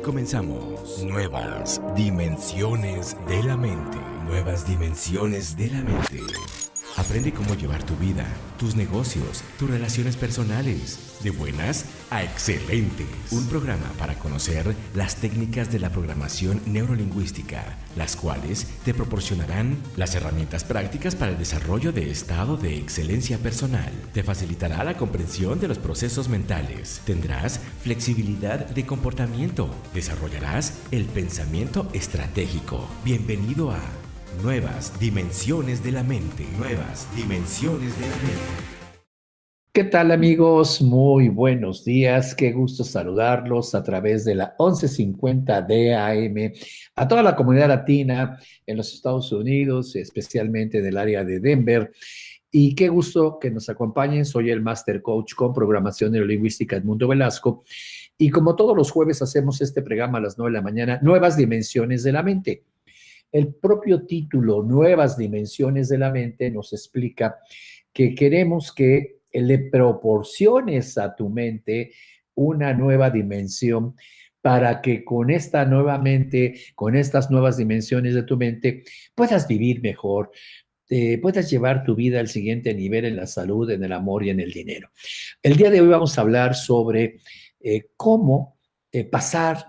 Comenzamos. Nuevas dimensiones de la mente. Nuevas dimensiones de la mente. Aprende cómo llevar tu vida, tus negocios, tus relaciones personales, de buenas a excelentes. Un programa para conocer las técnicas de la programación neurolingüística, las cuales te proporcionarán las herramientas prácticas para el desarrollo de estado de excelencia personal. Te facilitará la comprensión de los procesos mentales. Tendrás flexibilidad de comportamiento. Desarrollarás el pensamiento estratégico. Bienvenido a Nuevas dimensiones de la mente. Nuevas dimensiones de la mente. ¿Qué tal, amigos? Muy buenos días. Qué gusto saludarlos a través de la 1150 de AM a toda la comunidad latina en los Estados Unidos, especialmente del área de Denver. Y qué gusto que nos acompañen. Soy el Master Coach con Programación Neurolingüística Edmundo Velasco. Y como todos los jueves hacemos este programa a las 9 de la mañana, Nuevas dimensiones de la mente. El propio título, Nuevas dimensiones de la mente, nos explica que queremos que le proporciones a tu mente una nueva dimensión para que con esta nueva mente, con estas nuevas dimensiones de tu mente, puedas vivir mejor, puedas llevar tu vida al siguiente nivel en la salud, en el amor y en el dinero. El día de hoy vamos a hablar sobre cómo pasar,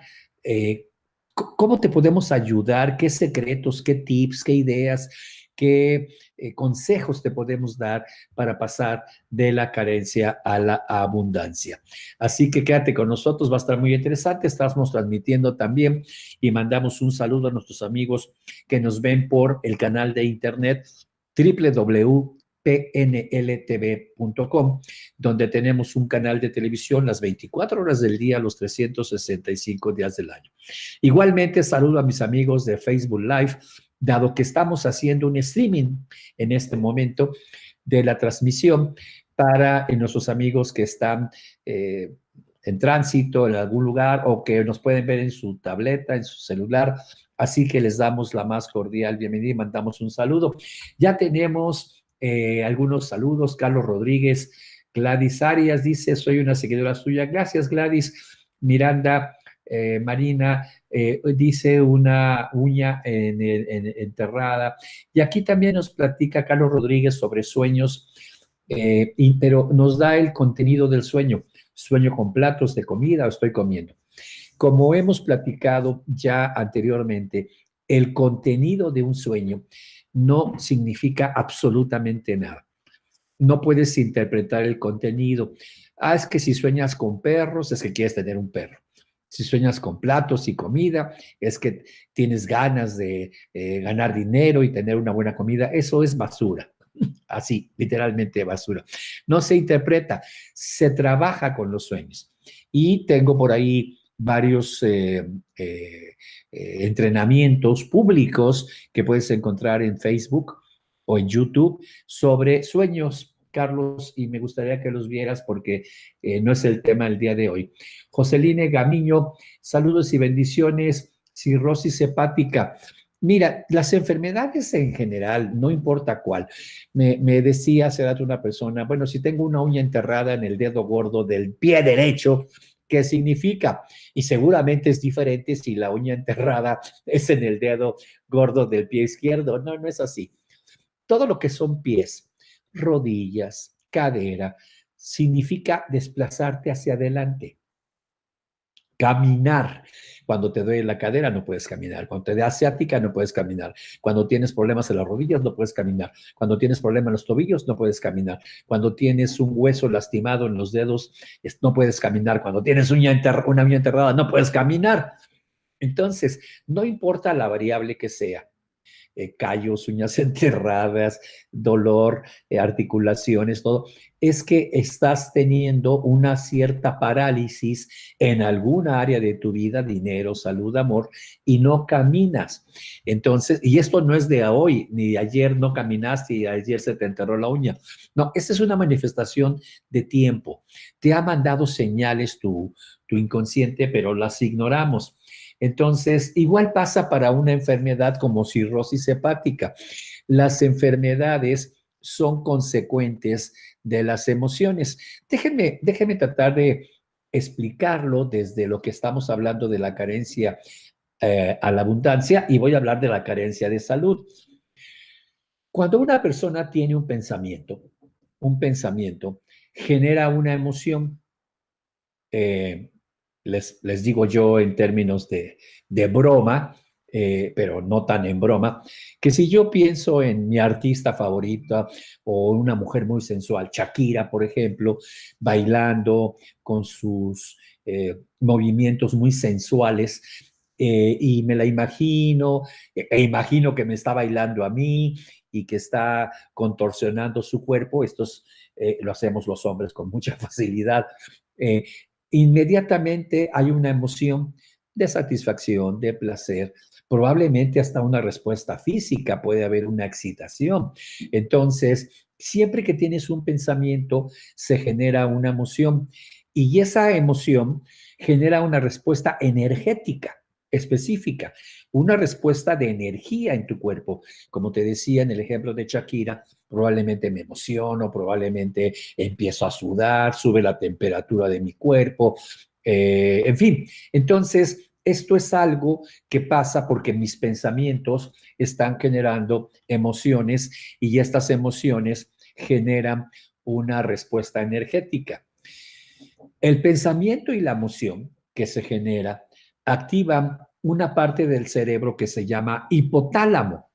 cómo te podemos ayudar, qué secretos, qué tips, qué ideas, qué consejos te podemos dar para pasar de la carencia a la abundancia. Así que quédate con nosotros, va a estar muy interesante. Estamos transmitiendo también y mandamos un saludo a nuestros amigos que nos ven por el canal de internet www.pnltv.com, donde tenemos un canal de televisión las 24 horas del día, los 365 días del año. Igualmente, saludo a mis amigos de Facebook Live, dado que estamos haciendo un streaming en este momento de la transmisión para nuestros amigos que están en tránsito en algún lugar o que nos pueden ver en su tableta, en su celular. Así que les damos la más cordial bienvenida y mandamos un saludo. Ya tenemos algunos saludos. Carlos Rodríguez, Gladys Arias dice, soy una seguidora suya. Gracias, Gladys. Miranda Marina dice una uña enterrada. Y aquí también nos platica Carlos Rodríguez sobre sueños, pero nos da el contenido del sueño. Sueño con platos de comida o estoy comiendo. Como hemos platicado ya anteriormente, el contenido de un sueño no significa absolutamente nada. No puedes interpretar el contenido. Es que si sueñas con perros, es que quieres tener un perro. Si sueñas con platos y comida, es que tienes ganas de ganar dinero y tener una buena comida. Eso es basura. Así, literalmente basura. No se interpreta, se trabaja con los sueños. Y tengo por ahí varios entrenamientos públicos que puedes encontrar en Facebook o en YouTube sobre sueños, Carlos, y me gustaría que los vieras porque no es el tema del día de hoy. Joseline Gamiño, saludos y bendiciones. Cirrosis hepática. Mira, las enfermedades en general, no importa cuál. Me decía hace rato una persona, bueno, si tengo una uña enterrada en el dedo gordo del pie derecho, ¿qué significa? Y seguramente es diferente si la uña enterrada es en el dedo gordo del pie izquierdo. No, no es así. Todo lo que son pies, rodillas, cadera, significa desplazarte hacia adelante. Caminar. Cuando te duele la cadera no puedes caminar. Cuando te da ciática no puedes caminar. Cuando tienes problemas en las rodillas no puedes caminar. Cuando tienes problemas en los tobillos no puedes caminar. Cuando tienes un hueso lastimado en los dedos no puedes caminar. Cuando tienes una uña enterrada no puedes caminar. Entonces, no importa la variable que sea. Callos, uñas enterradas, dolor, articulaciones, todo, es que estás teniendo una cierta parálisis en alguna área de tu vida, dinero, salud, amor, y no caminas. Entonces, y esto no es de hoy, ni de ayer no caminaste y ayer se te enterró la uña. No, esta es una manifestación de tiempo. Te ha mandado señales tu inconsciente, pero las ignoramos. Entonces, igual pasa para una enfermedad como cirrosis hepática. Las enfermedades son consecuentes de las emociones. Déjenme tratar de explicarlo desde lo que estamos hablando de la carencia a la abundancia y voy a hablar de la carencia de salud. Cuando una persona tiene un pensamiento genera una emoción. Eh, les digo yo en términos de broma, pero no tan en broma, que si yo pienso en mi artista favorita o una mujer muy sensual, Shakira, por ejemplo, bailando con sus movimientos muy sensuales, y me la imagino, imagino que me está bailando a mí y que está contorsionando su cuerpo, lo hacemos los hombres con mucha facilidad. Eh, Inmediatamente hay una emoción de satisfacción, de placer, probablemente hasta una respuesta física, puede haber una excitación. Entonces, siempre que tienes un pensamiento, se genera una emoción y esa emoción genera una respuesta energética específica, una respuesta de energía en tu cuerpo. Como te decía en el ejemplo de Shakira, probablemente me emociono, probablemente empiezo a sudar, sube la temperatura de mi cuerpo, en fin. Entonces, esto es algo que pasa porque mis pensamientos están generando emociones y estas emociones generan una respuesta energética. El pensamiento y la emoción que se genera activan una parte del cerebro que se llama hipotálamo,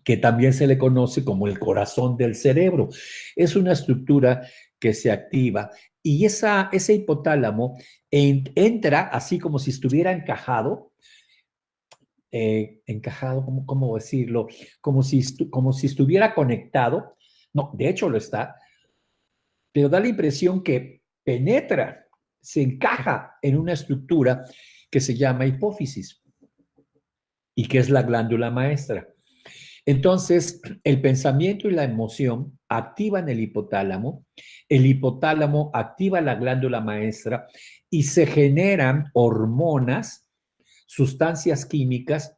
que también se le conoce como el corazón del cerebro. Es una estructura que se activa y ese hipotálamo entra así como si estuviera encajado, encajado, ¿cómo decirlo? Como si estuviera conectado. No, de hecho lo está, pero da la impresión que penetra, se encaja en una estructura que se llama hipófisis y que es la glándula maestra. Entonces, el pensamiento y la emoción activan el hipotálamo activa la glándula maestra y se generan hormonas, sustancias químicas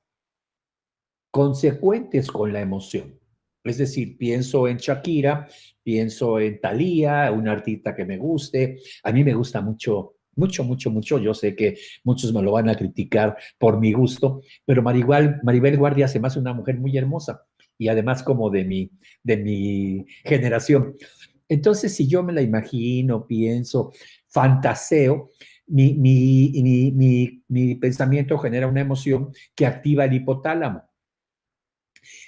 consecuentes con la emoción. Es decir, pienso en Shakira, pienso en Thalía, una artista que me guste. A mí me gusta mucho, mucho, mucho, mucho. Yo sé que muchos me lo van a criticar por mi gusto, pero Maribel Guardia se me hace una mujer muy hermosa y además como de mi generación. Entonces, si yo me la imagino, pienso, fantaseo, mi pensamiento genera una emoción que activa el hipotálamo.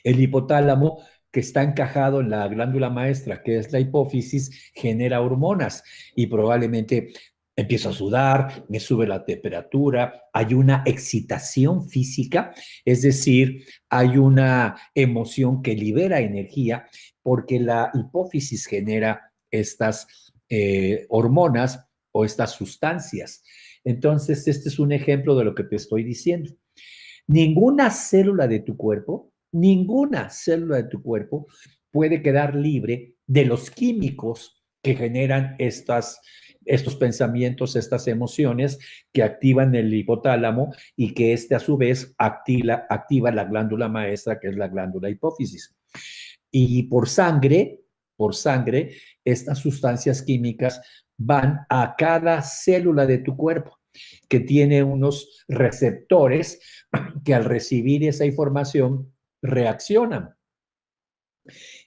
El hipotálamo, que está encajado en la glándula maestra, que es la hipófisis, genera hormonas y probablemente empiezo a sudar, me sube la temperatura, hay una excitación física, es decir, hay una emoción que libera energía porque la hipófisis genera estas hormonas o estas sustancias. Entonces, este es un ejemplo de lo que te estoy diciendo. Ninguna célula de tu cuerpo puede quedar libre de los químicos que generan estos pensamientos, estas emociones que activan el hipotálamo y que a su vez activa la glándula maestra, que es la glándula hipófisis. Y por sangre, estas sustancias químicas van a cada célula de tu cuerpo que tiene unos receptores que al recibir esa información reaccionan.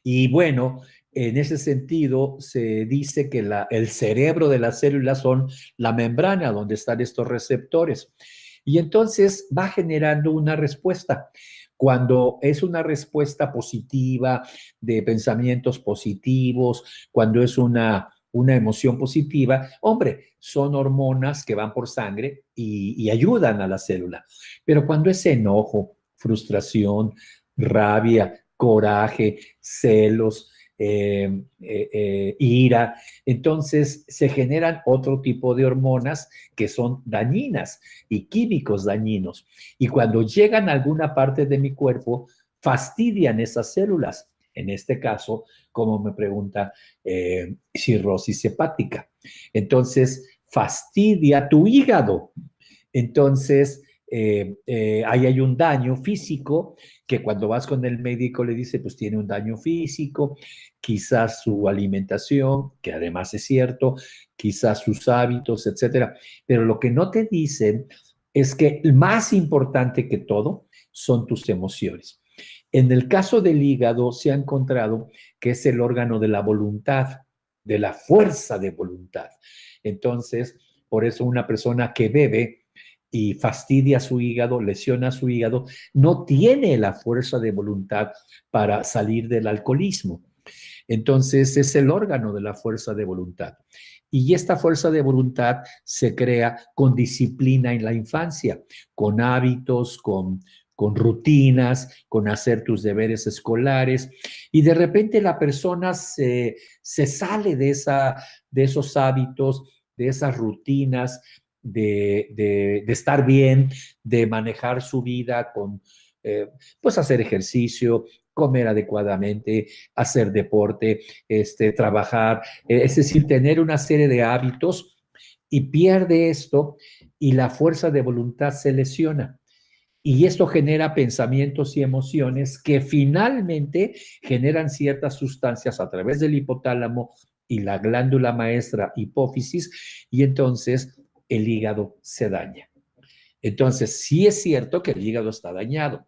Y bueno, en ese sentido se dice que el cerebro de las células son la membrana donde están estos receptores. Y entonces va generando una respuesta. Cuando es una respuesta positiva, de pensamientos positivos, cuando es una emoción positiva, hombre, son hormonas que van por sangre y ayudan a la célula. Pero cuando es enojo, frustración, rabia, coraje, celos, ira, entonces se generan otro tipo de hormonas que son dañinas y químicos dañinos. Y cuando llegan a alguna parte de mi cuerpo, fastidian esas células. En este caso, como me pregunta, cirrosis hepática. Entonces, fastidia tu hígado. Entonces, ahí hay un daño físico que cuando vas con el médico le dice, pues tiene un daño físico, quizás su alimentación, que además es cierto, quizás sus hábitos, etcétera. Pero lo que no te dicen es que el más importante que todo son tus emociones. En el caso del hígado se ha encontrado que es el órgano de la voluntad, de la fuerza de voluntad. Entonces, por eso una persona que bebe y fastidia su hígado, lesiona su hígado, no tiene la fuerza de voluntad para salir del alcoholismo. Entonces, es el órgano de la fuerza de voluntad. Y esta fuerza de voluntad se crea con disciplina en la infancia, con hábitos, con rutinas, con hacer tus deberes escolares. Y de repente la persona se sale de esos hábitos, de esas rutinas, de estar bien, de manejar su vida con, pues hacer ejercicio, comer adecuadamente, hacer deporte, trabajar, es decir, tener una serie de hábitos y pierde esto y la fuerza de voluntad se lesiona. Y esto genera pensamientos y emociones que finalmente generan ciertas sustancias a través del hipotálamo y la glándula maestra hipófisis, y entonces el hígado se daña. Entonces, sí es cierto que el hígado está dañado.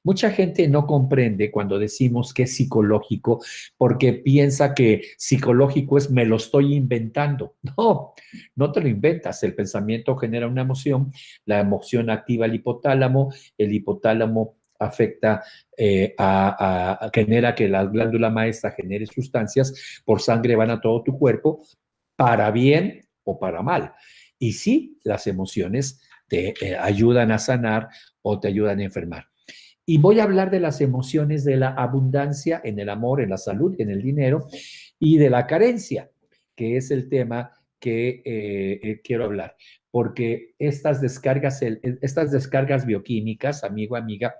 Mucha gente no comprende cuando decimos que es psicológico porque piensa que psicológico es me lo estoy inventando. No, no te lo inventas. El pensamiento genera una emoción, la emoción activa el hipotálamo afecta, genera que la glándula maestra genere sustancias, por sangre van a todo tu cuerpo, para bien o para mal. Y sí, las emociones te ayudan a sanar o te ayudan a enfermar. Y voy a hablar de las emociones de la abundancia en el amor, en la salud, en el dinero, y de la carencia, que es el tema que quiero hablar. Porque estas descargas bioquímicas, amigo, amiga,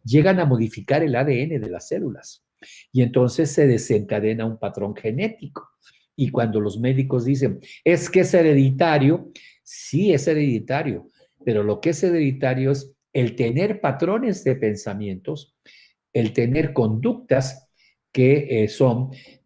llegan a modificar el ADN de las células. Y entonces se desencadena un patrón genético. Y cuando los médicos dicen, es que es hereditario, sí es hereditario, pero lo que es hereditario es el tener patrones de pensamientos, el tener conductas que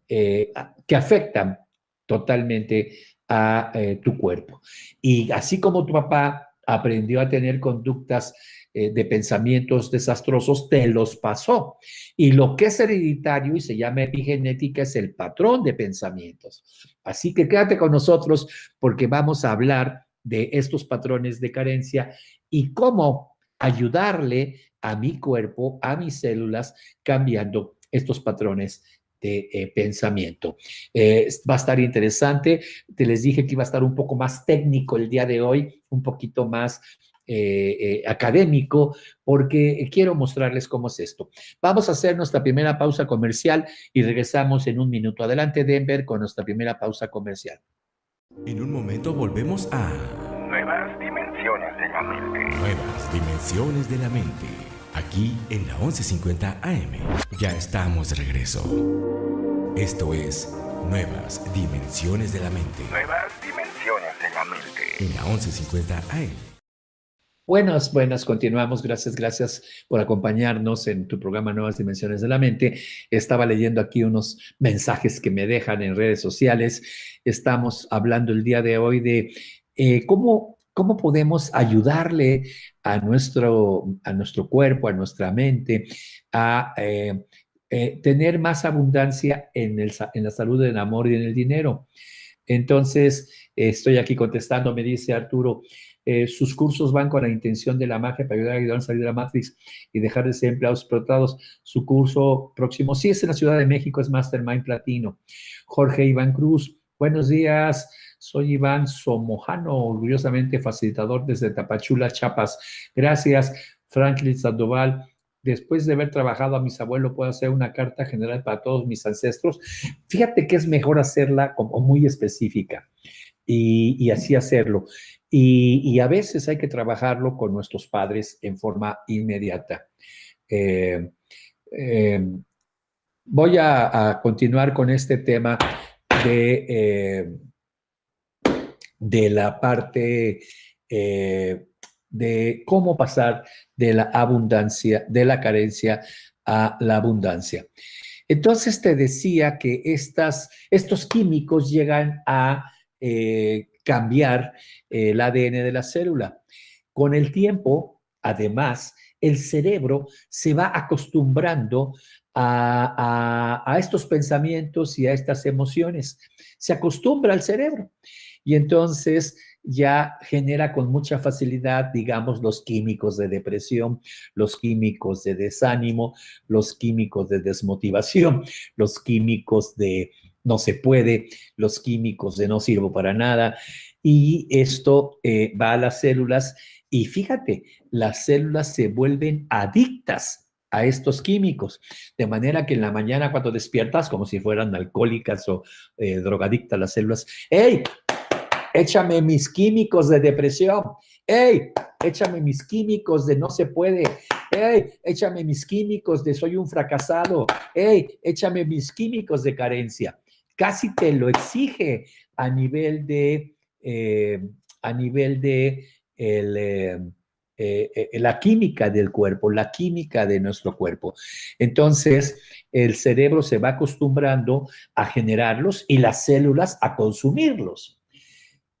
que afectan totalmente a tu cuerpo. Y así como tu papá aprendió a tener conductas de pensamientos desastrosos, te los pasó. Y lo que es hereditario y se llama epigenética es el patrón de pensamientos. Así que quédate con nosotros porque vamos a hablar de estos patrones de carencia y cómo ayudarle a mi cuerpo, a mis células, cambiando estos patrones de pensamiento. Va a estar interesante. Te les dije que iba a estar un poco más técnico el día de hoy, un poquito más académico, porque quiero mostrarles cómo es esto. Vamos a hacer nuestra primera pausa comercial y regresamos en un minuto. Adelante, Denver, con nuestra primera pausa comercial. En un momento volvemos a Nuevas dimensiones de la mente. Nuevas dimensiones de la mente. Aquí en la 1150 AM. Ya estamos de regreso. Esto es Nuevas dimensiones de la mente. Nuevas dimensiones de la mente. En la 1150 AM. Buenas, continuamos. Gracias por acompañarnos en tu programa Nuevas Dimensiones de la Mente. Estaba leyendo aquí unos mensajes que me dejan en redes sociales. Estamos hablando el día de hoy de cómo podemos ayudarle a nuestro cuerpo, a nuestra mente, a tener más abundancia en la salud, en el amor y en el dinero. Entonces, estoy aquí contestando, me dice Arturo, sus cursos van con la intención de la magia para ayudar a salir de la Matrix y dejar de ser empleados explotados. Su curso próximo, sí, es en la Ciudad de México, es Mastermind Platino. Jorge Iván Cruz, buenos días, soy Iván Somojano, orgullosamente facilitador desde Tapachula, Chiapas. Gracias, Franklin Sandoval. Después de haber trabajado a mis abuelos, puedo hacer una carta general para todos mis ancestros. Fíjate que es mejor hacerla como muy específica y así hacerlo. Y a veces hay que trabajarlo con nuestros padres en forma inmediata. Voy a continuar con este tema de la parte de cómo pasar de la abundancia, de la carencia a la abundancia. Entonces te decía que estos químicos llegan a cambiar el ADN de la célula. Con el tiempo, además, el cerebro se va acostumbrando a estos pensamientos y a estas emociones. Se acostumbra al cerebro y entonces ya genera con mucha facilidad, digamos, los químicos de depresión, los químicos de desánimo, los químicos de desmotivación, los químicos de no se puede, los químicos de no sirvo para nada. Y esto va a las células y fíjate, las células se vuelven adictas a estos químicos, de manera que en la mañana cuando despiertas, como si fueran alcohólicas o drogadictas las células, ¡hey! Échame mis químicos de depresión. ¡Ey! Échame mis químicos de no se puede. ¡Ey! Échame mis químicos de soy un fracasado. ¡Ey! Échame mis químicos de carencia. Casi te lo exige a nivel de la química del cuerpo, la química de nuestro cuerpo. Entonces, el cerebro se va acostumbrando a generarlos y las células a consumirlos.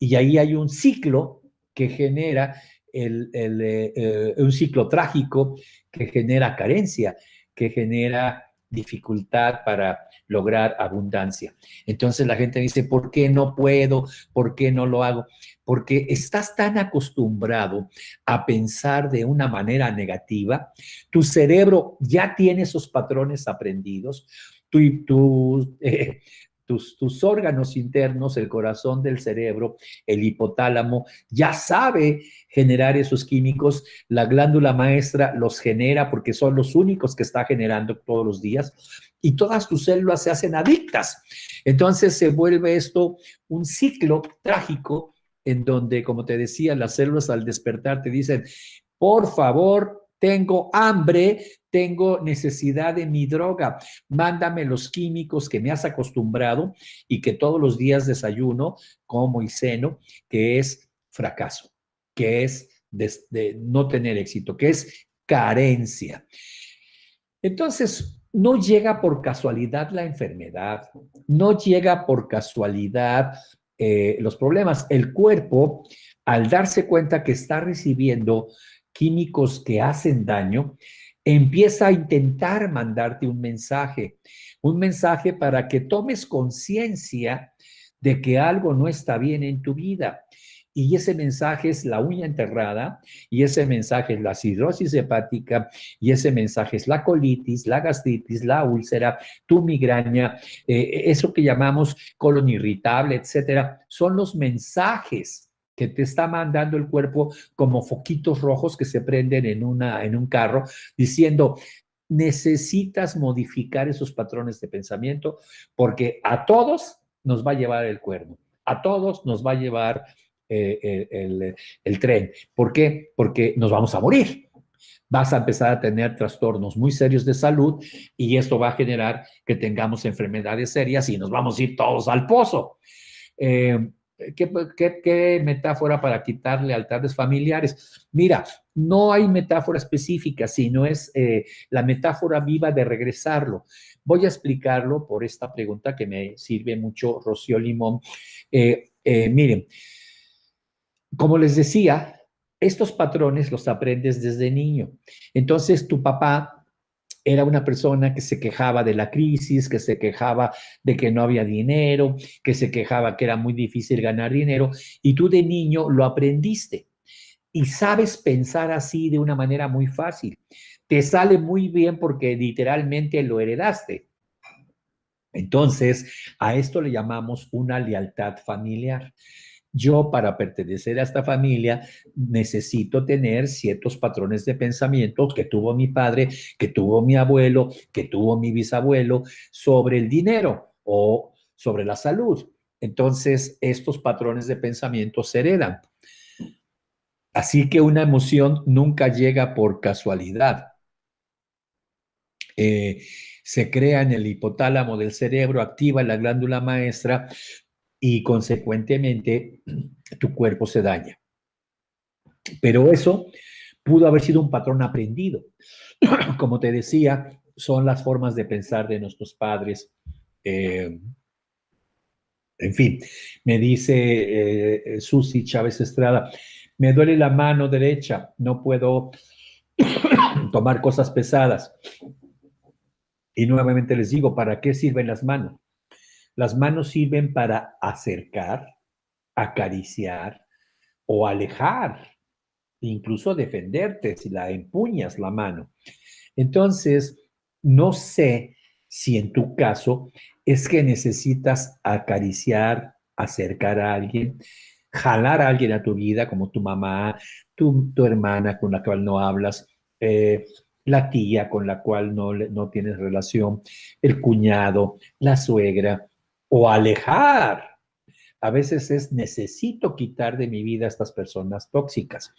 Y ahí hay un ciclo que genera un ciclo trágico que genera carencia, que genera dificultad para lograr abundancia. Entonces la gente dice, ¿por qué no puedo? ¿Por qué no lo hago? Porque estás tan acostumbrado a pensar de una manera negativa, tu cerebro ya tiene esos patrones aprendidos, tus órganos internos, el corazón del cerebro, el hipotálamo, ya sabe generar esos químicos, la glándula maestra los genera porque son los únicos que está generando todos los días y todas tus células se hacen adictas. Entonces se vuelve esto un ciclo trágico en donde, como te decía, las células al despertar te dicen, por favor, tengo hambre, tengo necesidad de mi droga, mándame los químicos que me has acostumbrado y que todos los días desayuno, como y ceno, que es fracaso, que es de no tener éxito, que es carencia. Entonces, no llega por casualidad la enfermedad, no llega por casualidad los problemas. El cuerpo, al darse cuenta que está recibiendo químicos que hacen daño, empieza a intentar mandarte un mensaje para que tomes conciencia de que algo no está bien en tu vida. Y ese mensaje es la uña enterrada, y ese mensaje es la cirrosis hepática, y ese mensaje es la colitis, la gastritis, la úlcera, tu migraña, eso que llamamos colon irritable, etcétera. Son los mensajes que te está mandando el cuerpo como foquitos rojos que se prenden en un carro, diciendo, necesitas modificar esos patrones de pensamiento porque a todos nos va a llevar el cuerno, a todos nos va a llevar el tren. ¿Por qué? Porque nos vamos a morir. Vas a empezar a tener trastornos muy serios de salud y esto va a generar que tengamos enfermedades serias y nos vamos a ir todos al pozo. ¿Qué metáfora para quitarle altares familiares? Mira, no hay metáfora específica, sino es la metáfora viva de regresarlo. Voy a explicarlo por esta pregunta que me sirve mucho Rocío Limón. Miren, como les decía, estos patrones los aprendes desde niño. Entonces, tu papá era una persona que se quejaba de la crisis, que se quejaba de que no había dinero, que se quejaba que era muy difícil ganar dinero, y tú de niño lo aprendiste. Y sabes pensar así de una manera muy fácil. Te sale muy bien porque literalmente lo heredaste. Entonces, a esto le llamamos una lealtad familiar. Yo, para pertenecer a esta familia, necesito tener ciertos patrones de pensamiento que tuvo mi padre, que tuvo mi abuelo, que tuvo mi bisabuelo sobre el dinero o sobre la salud. Entonces, estos patrones de pensamiento se heredan. Así que una emoción nunca llega por casualidad. Se crea en el hipotálamo del cerebro, activa la glándula maestra y consecuentemente tu cuerpo se daña. Pero eso pudo haber sido un patrón aprendido. Como te decía, son las formas de pensar de nuestros padres. En fin, me dice Susi Chávez Estrada, me duele la mano derecha, no puedo tomar cosas pesadas. Y nuevamente les digo, ¿para qué sirven las manos? Las manos sirven para acercar, acariciar o alejar, incluso defenderte si la empuñas la mano. Entonces, no sé si en tu caso es que necesitas acariciar, acercar a alguien, jalar a alguien a tu vida, como tu mamá, tu hermana con la cual no hablas, la tía con la cual no tienes relación, el cuñado, la suegra, o alejar. A veces es necesito quitar de mi vida a estas personas tóxicas.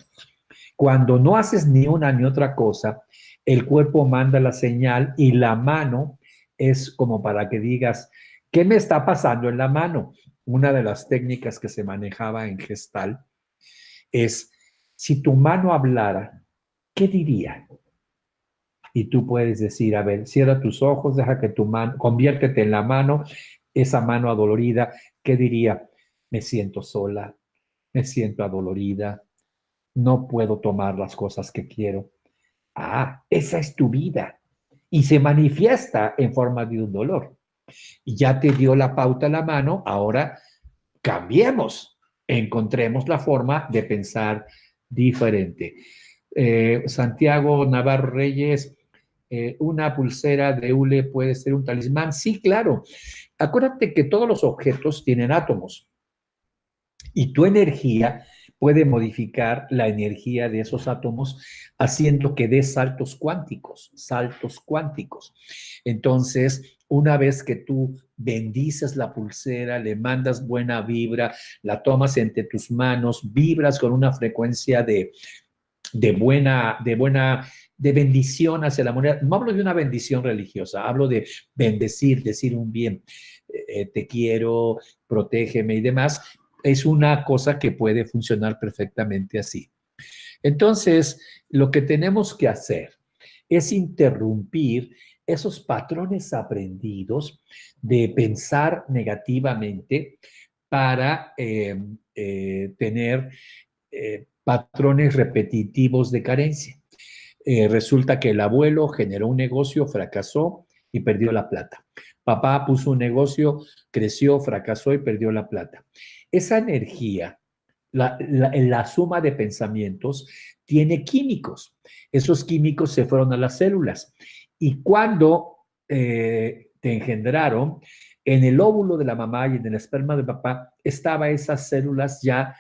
Cuando no haces ni una ni otra cosa, el cuerpo manda la señal y la mano es como para que digas, ¿qué me está pasando en la mano? Una de las técnicas que se manejaba en Gestalt es, si tu mano hablara, ¿qué diría? Y tú puedes decir, a ver, cierra tus ojos, deja que tu mano, conviértete en la mano, esa mano adolorida, ¿qué diría? Me siento sola, me siento adolorida, no puedo tomar las cosas que quiero. Ah, esa es tu vida. Y se manifiesta en forma de un dolor. Y ya te dio la pauta en la mano, ahora cambiemos, encontremos la forma de pensar diferente. Santiago Navarro Reyes, una pulsera de hule puede ser un talismán. Sí, claro. Acuérdate que todos los objetos tienen átomos y tu energía puede modificar la energía de esos átomos haciendo que dé saltos cuánticos, saltos cuánticos. Entonces, una vez que tú bendices la pulsera, le mandas buena vibra, la tomas entre tus manos, vibras con una frecuencia de bendición hacia la moneda. No hablo de una bendición religiosa, hablo de bendecir, decir un bien, te quiero, protégeme y demás. Es una cosa que puede funcionar perfectamente así. Entonces, lo que tenemos que hacer es interrumpir esos patrones aprendidos de pensar negativamente para tener patrones repetitivos de carencia. Resulta que el abuelo generó un negocio, fracasó y perdió la plata. Papá puso un negocio, creció, fracasó y perdió la plata. Esa energía, la suma de pensamientos, tiene químicos. Esos químicos se fueron a las células. Y cuando te engendraron, en el óvulo de la mamá y en el esperma del papá, estaban esas células ya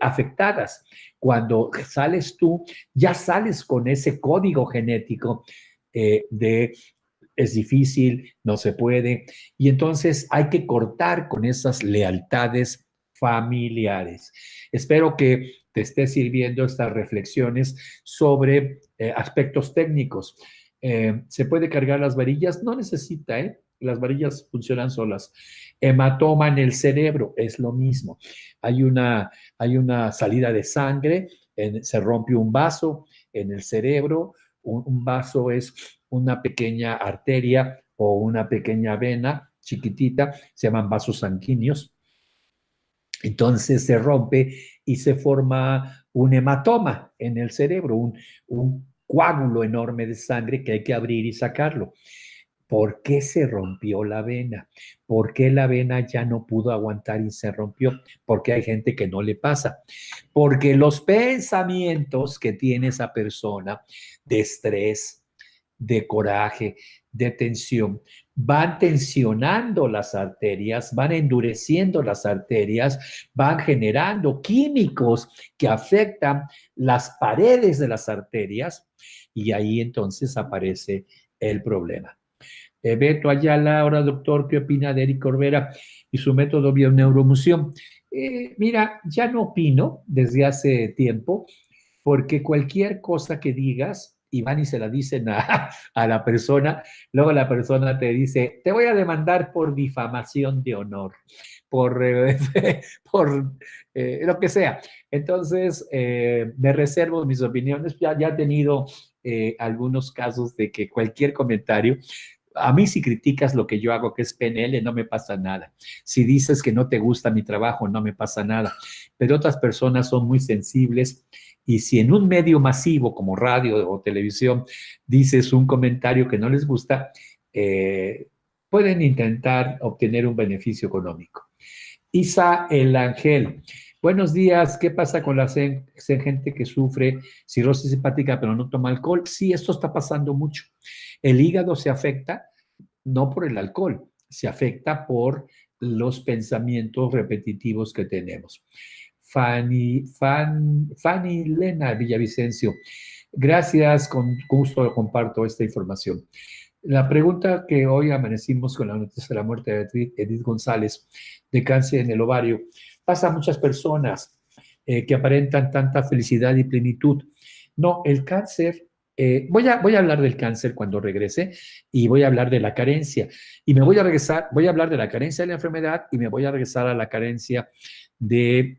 afectadas. Cuando sales tú, ya sales con ese código genético de es difícil, no se puede, y entonces hay que cortar con esas lealtades familiares. Espero que te esté sirviendo estas reflexiones sobre aspectos técnicos. ¿Se puede cargar las varillas? No necesita, ¿eh? Las varillas funcionan solas. Hematoma en el cerebro, es lo mismo. Hay una salida de sangre, se rompe un vaso en el cerebro. Un vaso es una pequeña arteria o una pequeña vena chiquitita, se llaman vasos sanguíneos. Entonces se rompe y se forma un hematoma en el cerebro, un coágulo enorme de sangre que hay que abrir y sacarlo. ¿Por qué se rompió la vena? ¿Por qué la vena ya no pudo aguantar y se rompió? Porque hay gente que no le pasa. Porque los pensamientos que tiene esa persona de estrés, de coraje, de tensión, van tensionando las arterias, van endureciendo las arterias, van generando químicos que afectan las paredes de las arterias y ahí entonces aparece el problema. Beto Ayala, ahora doctor, ¿qué opina de Eric Corbera y su método bioneuroemulsión? Mira, ya no opino desde hace tiempo, porque cualquier cosa que digas y van y se la dicen a la persona, luego la persona te dice, te voy a demandar por difamación de honor, por, por lo que sea. Entonces, me reservo mis opiniones. Ya he tenido algunos casos de que cualquier comentario, a mí si criticas lo que yo hago, que es PNL, no me pasa nada. Si dices que no te gusta mi trabajo, no me pasa nada. Pero otras personas son muy sensibles y si en un medio masivo como radio o televisión dices un comentario que no les gusta, pueden intentar obtener un beneficio económico. Isa el Ángel. Buenos días, ¿qué pasa con la gente que sufre cirrosis hepática pero no toma alcohol? Sí, esto está pasando mucho. El hígado se afecta no por el alcohol, se afecta por los pensamientos repetitivos que tenemos. Fanny Lena Villavicencio, gracias, con gusto comparto esta información. La pregunta que hoy amanecimos con la noticia de la muerte de Edith González de cáncer en el ovario, pasa a muchas personas que aparentan tanta felicidad y plenitud. No, el cáncer, voy a hablar del cáncer cuando regrese y voy a hablar de la carencia. Y me voy a regresar, voy a hablar de la carencia de la enfermedad y me voy a regresar a la carencia del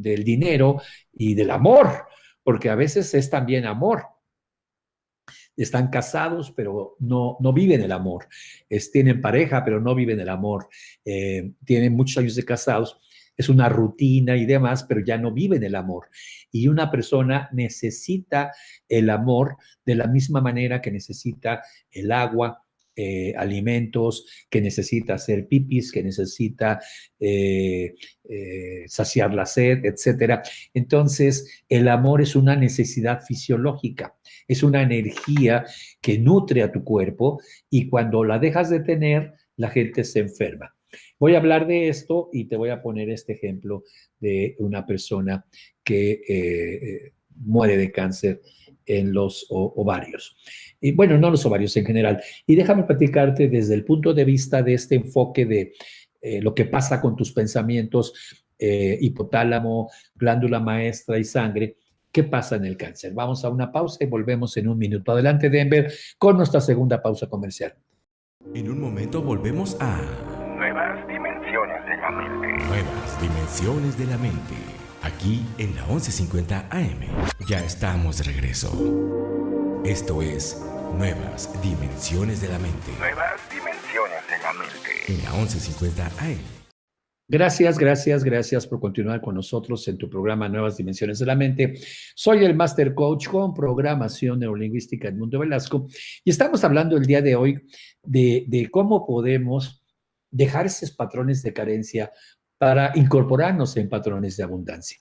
dinero y del amor, porque a veces es también amor. Están casados, pero no viven el amor. Tienen pareja, pero no viven el amor. Tienen muchos años de casados. Es una rutina y demás, pero ya no viven el amor. Y una persona necesita el amor de la misma manera que necesita el agua, alimentos, que necesita hacer pipis, que necesita saciar la sed, etc. Entonces, el amor es una necesidad fisiológica, es una energía que nutre a tu cuerpo y cuando la dejas de tener, la gente se enferma. Voy a hablar de esto y te voy a poner este ejemplo de una persona que muere de cáncer en los ovarios. Y bueno, no los ovarios en general. Y déjame platicarte desde el punto de vista de este enfoque de lo que pasa con tus pensamientos, hipotálamo, glándula maestra y sangre. ¿Qué pasa en el cáncer? Vamos a una pausa y volvemos en un minuto. Adelante, Denver, con nuestra segunda pausa comercial. En un momento volvemos a Nuevas dimensiones de la mente. Nuevas dimensiones de la mente. Aquí en la 1150 AM. Ya estamos de regreso. Esto es Nuevas dimensiones de la mente. Nuevas dimensiones de la mente. En la 1150 AM. Gracias por continuar con nosotros en tu programa Nuevas Dimensiones de la Mente. Soy el Master Coach con programación neurolingüística Edmundo Velasco y estamos hablando el día de hoy de cómo podemos dejar esos patrones de carencia para incorporarnos en patrones de abundancia.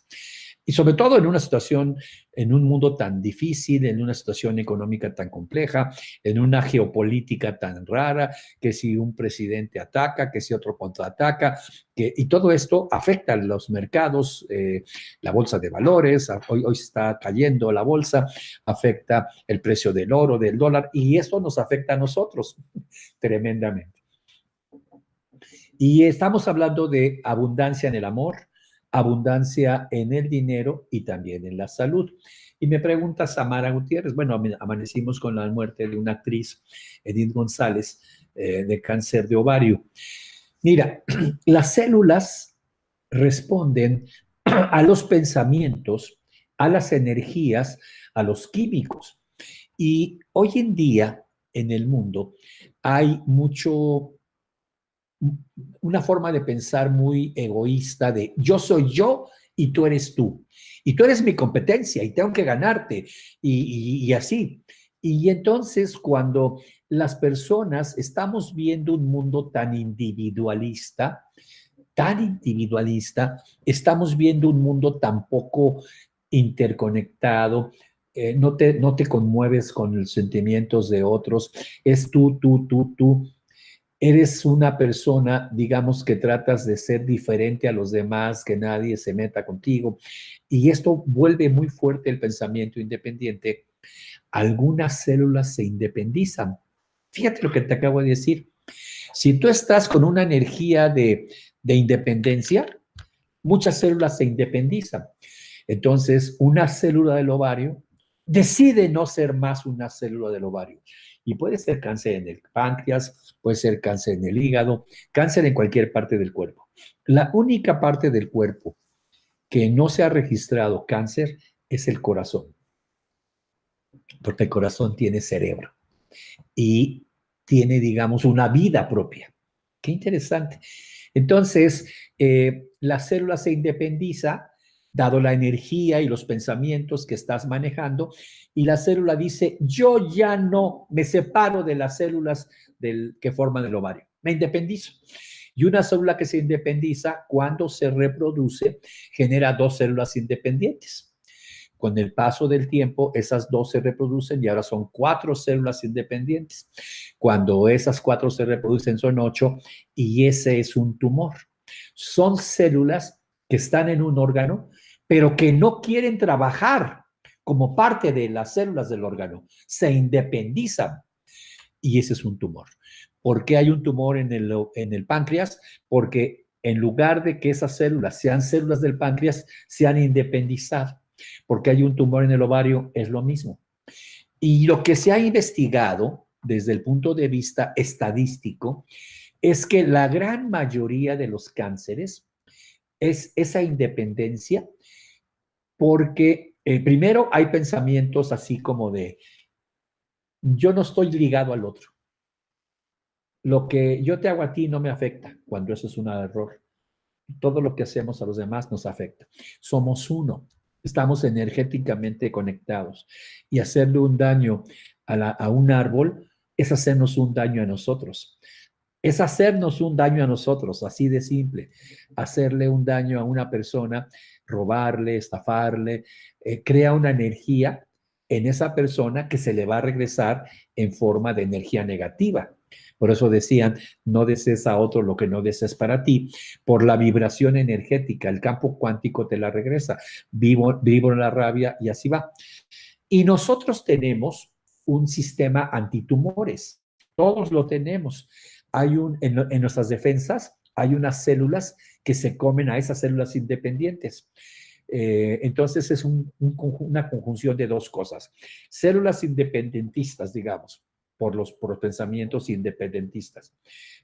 Y sobre todo en una situación, en un mundo tan difícil, en una situación económica tan compleja, en una geopolítica tan rara, que si un presidente ataca, que si otro contraataca, y todo esto afecta a los mercados, la bolsa de valores, hoy se está cayendo la bolsa, afecta el precio del oro, del dólar, y eso nos afecta a nosotros tremendamente. Y estamos hablando de abundancia en el amor, abundancia en el dinero y también en la salud. Y me pregunta Samara Gutiérrez, bueno, amanecimos con la muerte de una actriz, Edith González, de cáncer de ovario. Mira, las células responden a los pensamientos, a las energías, a los químicos. Y hoy en día, en el mundo, hay una forma de pensar muy egoísta de yo soy yo y tú eres tú. Y tú eres mi competencia y tengo que ganarte y así. Y entonces cuando las personas estamos viendo un mundo tan individualista, estamos viendo un mundo tan poco interconectado, no te conmueves con los sentimientos de otros, es tú. Eres una persona, digamos, que tratas de ser diferente a los demás, que nadie se meta contigo. Y esto vuelve muy fuerte el pensamiento independiente. Algunas células se independizan. Fíjate lo que te acabo de decir. Si tú estás con una energía de independencia, muchas células se independizan. Entonces, una célula del ovario decide no ser más una célula del ovario. Y puede ser cáncer en el páncreas, puede ser cáncer en el hígado, cáncer en cualquier parte del cuerpo. La única parte del cuerpo que no se ha registrado cáncer es el corazón, porque el corazón tiene cerebro y tiene, digamos, una vida propia. Qué interesante. Entonces, la célula se independiza, dado la energía y los pensamientos que estás manejando, y la célula dice, yo ya no me separo de las células que forman el ovario, me independizo. Y una célula que se independiza, cuando se reproduce, genera dos células independientes. Con el paso del tiempo, esas dos se reproducen y ahora son 4 células independientes. Cuando esas 4 se reproducen, son 8 y ese es un tumor. Son células que están en un órgano, pero que no quieren trabajar como parte de las células del órgano. Se independizan y ese es un tumor. ¿Por qué hay un tumor en el páncreas? Porque en lugar de que esas células sean células del páncreas, se han independizado. Porque hay un tumor en el ovario, es lo mismo. Y lo que se ha investigado desde el punto de vista estadístico es que la gran mayoría de los cánceres es esa independencia porque primero hay pensamientos así como de yo no estoy ligado al otro. Lo que yo te hago a ti no me afecta, cuando eso es un error. Todo lo que hacemos a los demás nos afecta. Somos uno. Estamos energéticamente conectados y hacerle un daño a un árbol es hacernos un daño a nosotros. Es hacernos un daño a nosotros, así de simple. Hacerle un daño a una persona, robarle, estafarle, crea una energía en esa persona que se le va a regresar en forma de energía negativa. Por eso decían, no desees a otro lo que no desees para ti, por la vibración energética, el campo cuántico te la regresa. Vivo en la rabia y así va. Y nosotros tenemos un sistema antitumores, todos lo tenemos. En nuestras defensas hay unas células que se comen a esas células independientes. Entonces es una conjunción de dos cosas. Células independentistas, digamos, por los pensamientos independentistas.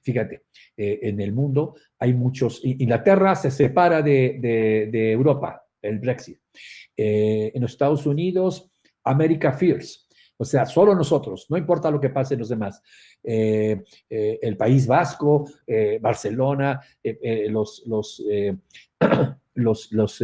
Fíjate, en el mundo hay muchos, Inglaterra se separa de Europa, el Brexit. En los Estados Unidos, America First. O sea, solo nosotros, no importa lo que pase en los demás. El País Vasco, Barcelona, los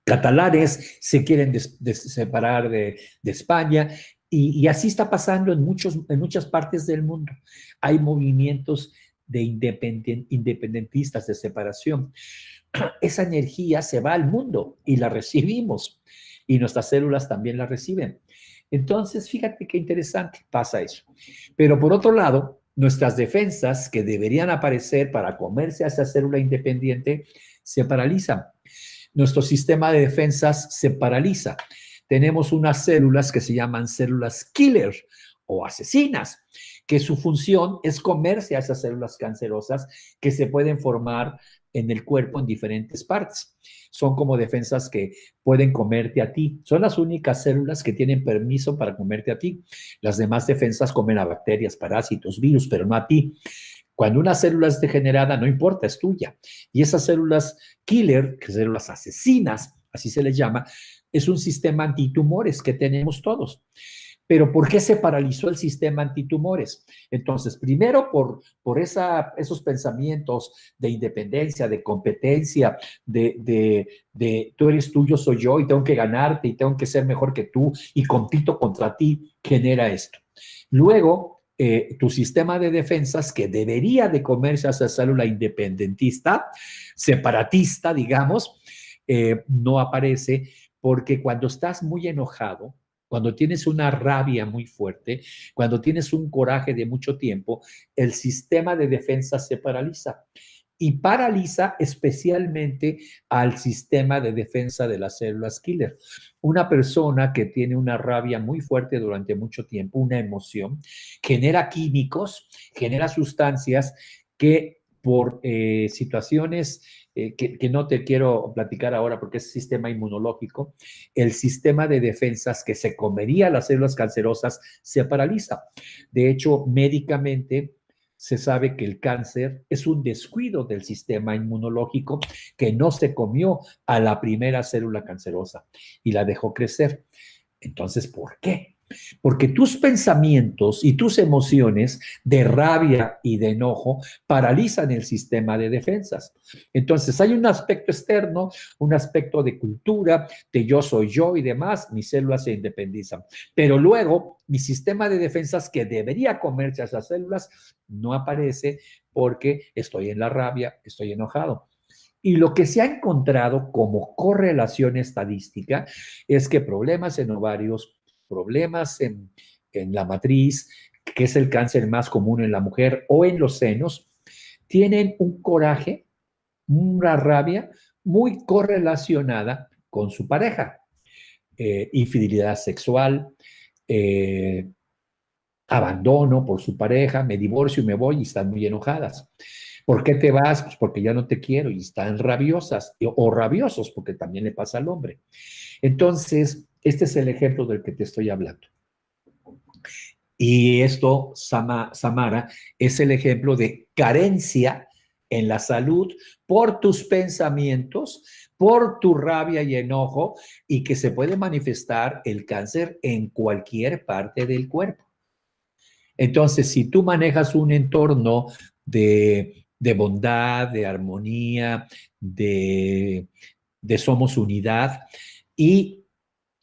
catalanes se quieren separar de España y así está pasando en muchas partes del mundo. Hay movimientos de independentistas, de separación. Esa energía se va al mundo y la recibimos y nuestras células también la reciben. Entonces, fíjate qué interesante pasa eso. Pero por otro lado, nuestras defensas que deberían aparecer para comerse a esa célula independiente se paralizan. Nuestro sistema de defensas se paraliza. Tenemos unas células que se llaman células killer o asesinas, que su función es comerse a esas células cancerosas que se pueden formar en el cuerpo en diferentes partes. Son como defensas que pueden comerte a ti. Son las únicas células que tienen permiso para comerte a ti. Las demás defensas comen a bacterias, parásitos, virus, pero no a ti. Cuando una célula es degenerada, no importa, es tuya. Y esas células killer, que células asesinas, así se les llama, es un sistema antitumores que tenemos todos. Pero ¿por qué se paralizó el sistema antitumores? Entonces, primero por esos pensamientos de independencia, de competencia, de tú eres tú, yo soy yo, y tengo que ganarte, y tengo que ser mejor que tú, y compito contra ti, genera esto. Luego, tu sistema de defensas, que debería de comerse a esa célula independentista, separatista, digamos, no aparece, porque cuando estás muy enojado, cuando tienes una rabia muy fuerte, cuando tienes un coraje de mucho tiempo, el sistema de defensa se paraliza y paraliza especialmente al sistema de defensa de las células killer. Una persona que tiene una rabia muy fuerte durante mucho tiempo, una emoción, genera químicos, genera sustancias que por situaciones que no te quiero platicar ahora porque es sistema inmunológico, el sistema de defensas que se comería las células cancerosas se paraliza. De hecho, médicamente se sabe que el cáncer es un descuido del sistema inmunológico que no se comió a la primera célula cancerosa y la dejó crecer. Entonces, ¿por qué? Porque tus pensamientos y tus emociones de rabia y de enojo paralizan el sistema de defensas. Entonces, hay un aspecto externo, un aspecto de cultura, de yo soy yo y demás, mis células se independizan. Pero luego, mi sistema de defensas que debería comerse a esas células no aparece porque estoy en la rabia, estoy enojado. Y lo que se ha encontrado como correlación estadística es que problemas en ovarios, problemas en la matriz, que es el cáncer más común en la mujer, o en los senos, tienen un coraje, una rabia muy correlacionada con su pareja. Infidelidad sexual, abandono por su pareja, me divorcio y me voy y están muy enojadas. ¿Por qué te vas? Pues porque ya no te quiero y están rabiosas o rabiosos porque también le pasa al hombre. Entonces, este es el ejemplo del que te estoy hablando. Y esto, Samara, es el ejemplo de carencia en la salud por tus pensamientos, por tu rabia y enojo, y que se puede manifestar el cáncer en cualquier parte del cuerpo. Entonces, si tú manejas un entorno de bondad, de armonía, de somos unidad, y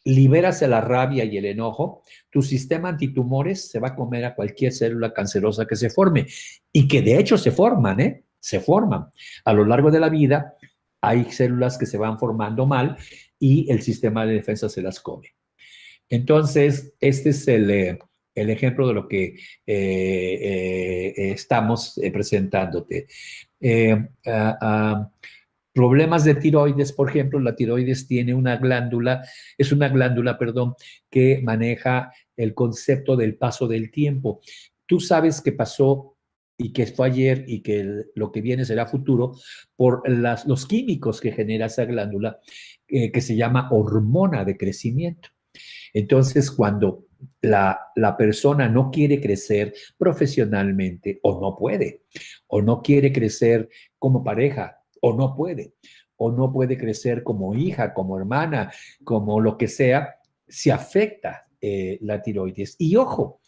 liberas la rabia y el enojo, tu sistema antitumores se va a comer a cualquier célula cancerosa que se forme, y que de hecho se forman, ¿eh? Se forman. A lo largo de la vida hay células que se van formando mal y el sistema de defensa se las come. Entonces, este es el ejemplo de lo que estamos presentándote. Problemas de tiroides, por ejemplo, la tiroides tiene una glándula, perdón, que maneja el concepto del paso del tiempo. Tú sabes que pasó y que fue ayer y que lo que viene será futuro por los químicos que genera esa glándula, que se llama hormona de crecimiento. Entonces, cuando la persona no quiere crecer profesionalmente o no quiere crecer como pareja, o no puede crecer como hija, como hermana, como lo que sea, se afecta la tiroides. Y ojo,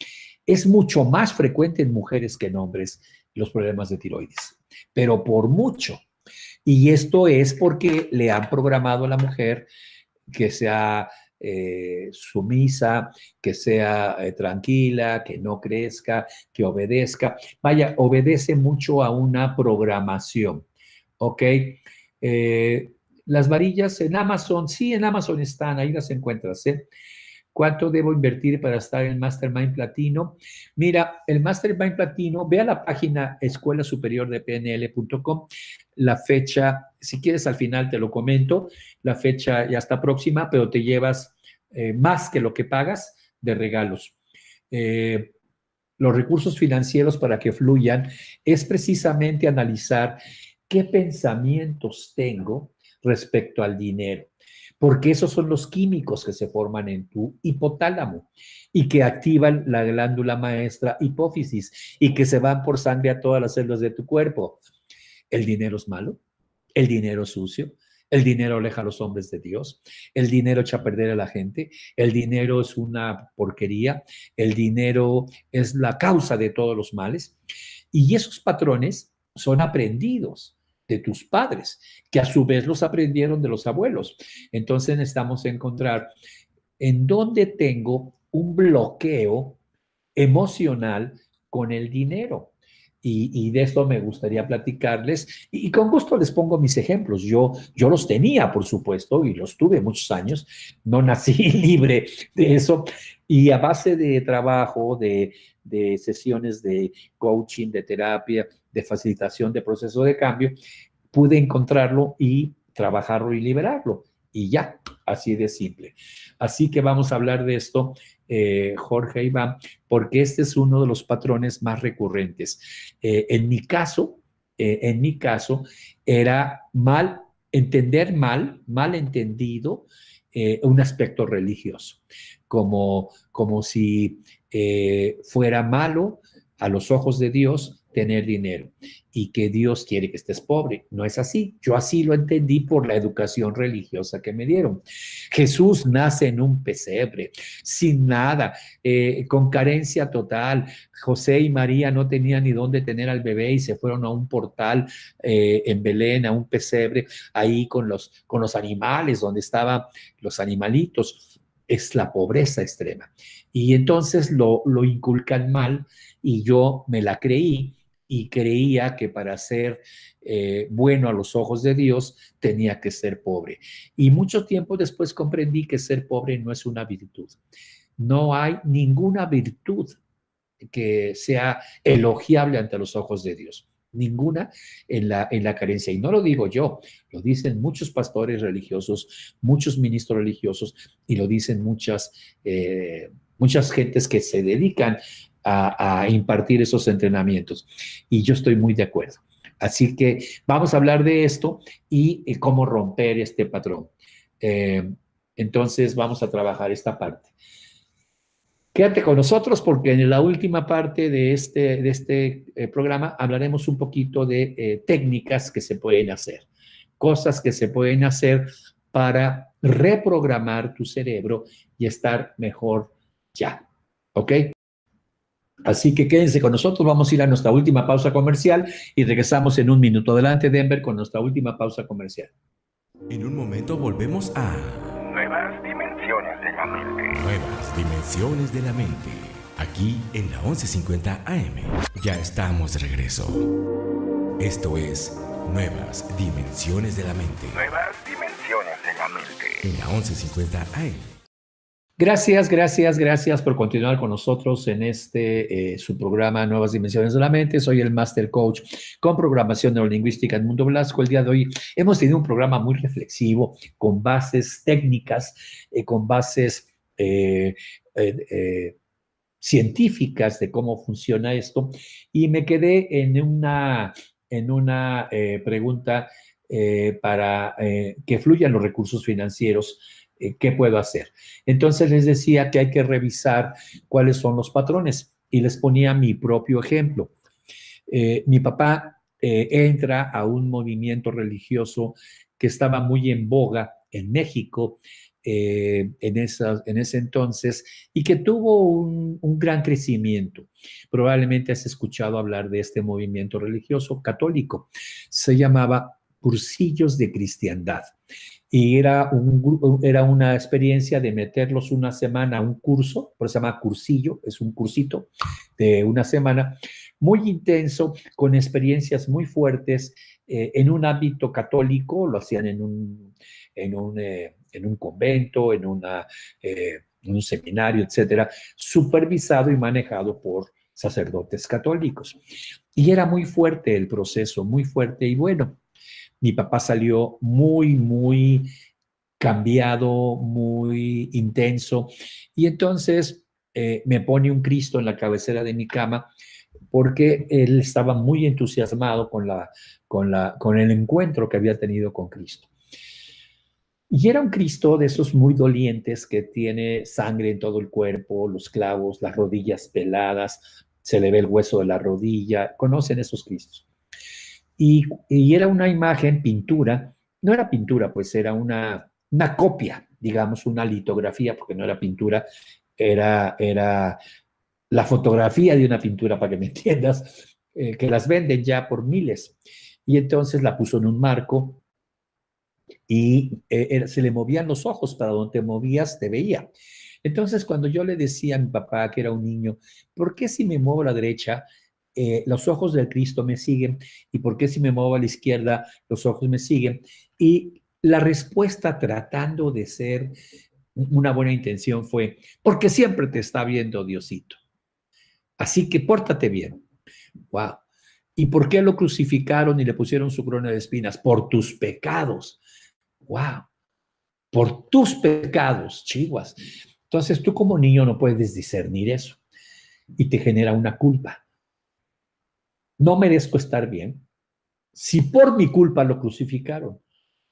es mucho más frecuente en mujeres que en hombres los problemas de tiroides, pero por mucho. Y esto es porque le han programado a la mujer que sea sumisa, que sea tranquila, que no crezca, que obedezca. Vaya, obedece mucho a una programación. ¿Ok? Las varillas en Amazon, sí, en Amazon están, ahí las encuentras, ¿eh? ¿Cuánto debo invertir para estar en Mastermind Platino? Mira, el Mastermind Platino, ve a la página Escuela Superior de PNL.com, la fecha, si quieres al final te lo comento, la fecha ya está próxima, pero te llevas más que lo que pagas de regalos. Los recursos financieros para que fluyan es precisamente analizar qué pensamientos tengo respecto al dinero, porque esos son los químicos que se forman en tu hipotálamo y que activan la glándula maestra hipófisis y que se van por sangre a todas las células de tu cuerpo. ¿El dinero es malo? ¿El dinero es sucio? ¿El dinero aleja a los hombres de Dios? ¿El dinero echa a perder a la gente? ¿El dinero es una porquería? ¿El dinero es la causa de todos los males? Y esos patrones son aprendidos de tus padres, que a su vez los aprendieron de los abuelos. Entonces necesitamos encontrar en dónde tengo un bloqueo emocional con el dinero. Y de esto me gustaría platicarles y con gusto les pongo mis ejemplos. Yo los tenía, por supuesto, y los tuve muchos años. No nací libre de eso. Y a base de trabajo, de sesiones de coaching, de terapia, de facilitación de proceso de cambio, pude encontrarlo y trabajarlo y liberarlo. Y ya, así de simple. Así que vamos a hablar de esto, Jorge Iván, porque este es uno de los patrones más recurrentes. En mi caso, en mi caso, era mal entendido un aspecto religioso, como si fuera malo a los ojos de Dios tener dinero y que Dios quiere que estés pobre. No es así. Yo así lo entendí por la educación religiosa que me dieron. Jesús nace en un pesebre, sin nada, con carencia total. José y María no tenían ni dónde tener al bebé y se fueron a un portal en Belén, a un pesebre, ahí con los animales, donde estaban los animalitos. Es la pobreza extrema. Y entonces lo inculcan mal y yo me la creí y creía que para ser bueno a los ojos de Dios tenía que ser pobre. Y mucho tiempo después comprendí que ser pobre no es una virtud. No hay ninguna virtud que sea elogiable ante los ojos de Dios. Ninguna en la carencia. Y no lo digo yo, lo dicen muchos pastores religiosos, muchos ministros religiosos, y lo dicen muchas gentes que se dedican a impartir esos entrenamientos. Y yo estoy muy de acuerdo. Así que vamos a hablar de esto y cómo romper este patrón. Entonces vamos a trabajar esta parte. Quédate con nosotros porque en la última parte de este programa hablaremos un poquito de técnicas que se pueden hacer, cosas que se pueden hacer para reprogramar tu cerebro y estar mejor ya. ¿Ok? Así que quédense con nosotros, vamos a ir a nuestra última pausa comercial y regresamos en un minuto. Adelante, Denver, con nuestra última pausa comercial. En un momento volvemos a Nuevas dimensiones de la mente. Nuevas dimensiones de la mente. Aquí en la 1150 AM. Ya estamos de regreso. Esto es Nuevas dimensiones de la mente. Nuevas dimensiones de la mente. En la 1150 AM. Gracias por continuar con nosotros en su programa Nuevas Dimensiones de la Mente. Soy el Master Coach con programación neurolingüística Edmundo Blasco. El día de hoy hemos tenido un programa muy reflexivo, con bases técnicas, con bases científicas de cómo funciona esto. Y me quedé en una pregunta para que fluyan los recursos financieros. ¿Qué puedo hacer? Entonces les decía que hay que revisar cuáles son los patrones y les ponía mi propio ejemplo. Mi papá entra a un movimiento religioso que estaba muy en boga en México en ese entonces y que tuvo un gran crecimiento. Probablemente has escuchado hablar de este movimiento religioso católico. Se llamaba Cursillos de Cristiandad. Y era una experiencia de meterlos una semana a un curso, por eso se llama cursillo, es un cursito de una semana, muy intenso, con experiencias muy fuertes en un ámbito católico. Lo hacían en un convento, en un seminario, etcétera, supervisado y manejado por sacerdotes católicos. Y era muy fuerte el proceso, muy fuerte, y bueno, mi papá salió muy cambiado, muy intenso, y entonces me pone un Cristo en la cabecera de mi cama porque él estaba muy entusiasmado con el encuentro que había tenido con Cristo. Y era un Cristo de esos muy dolientes que tiene sangre en todo el cuerpo, los clavos, las rodillas peladas, se le ve el hueso de la rodilla. ¿Conocen esos Cristos? Y era una imagen, pintura, no era pintura, pues era una copia, digamos, una litografía, porque no era pintura, era la fotografía de una pintura, para que me entiendas, que las venden ya por miles. Y entonces la puso en un marco y se le movían los ojos, para donde te movías te veía. Entonces, cuando yo le decía a mi papá, que era un niño, ¿por qué si me muevo a la derecha, los ojos del Cristo me siguen? ¿Y por qué si me muevo a la izquierda, los ojos me siguen? Y la respuesta, tratando de ser una buena intención, fue: porque siempre te está viendo Diosito. Así que pórtate bien. ¡Wow! ¿Y por qué lo crucificaron y le pusieron su corona de espinas? Por tus pecados. ¡Wow! Por tus pecados, chihuas. Entonces tú como niño no puedes discernir eso y te genera una culpa. No merezco estar bien, Si por mi culpa lo crucificaron,